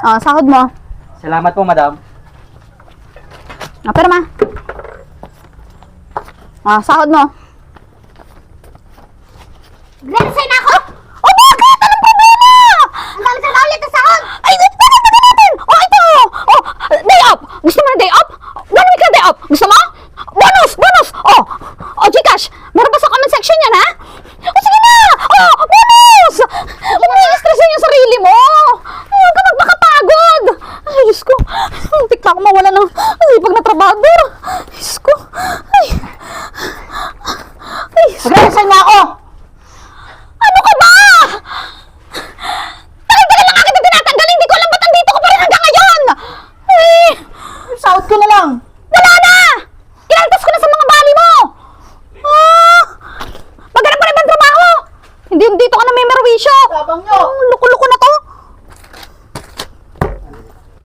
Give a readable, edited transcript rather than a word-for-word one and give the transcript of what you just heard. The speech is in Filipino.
Sahod mo. Salamat po, madam. Pirma. Sahod mo. Nag-resign na ako! O bakit? Anong problema? Ang dami sa ulit na sahod! Ay, pagkita natin! Ito! Day off! Gusto mo ng day off? 1 week na day off! Gusto mo? Bonus! Bonus! Gcash! Meron pa sa comment section yan, ha? Sige na! Bonus! Huwag mo i-stressin yung sarili mo! Huwag ka magmakapagod! Ay, Diyos ko! Muntik na ako mawala ng sipag na trabaho.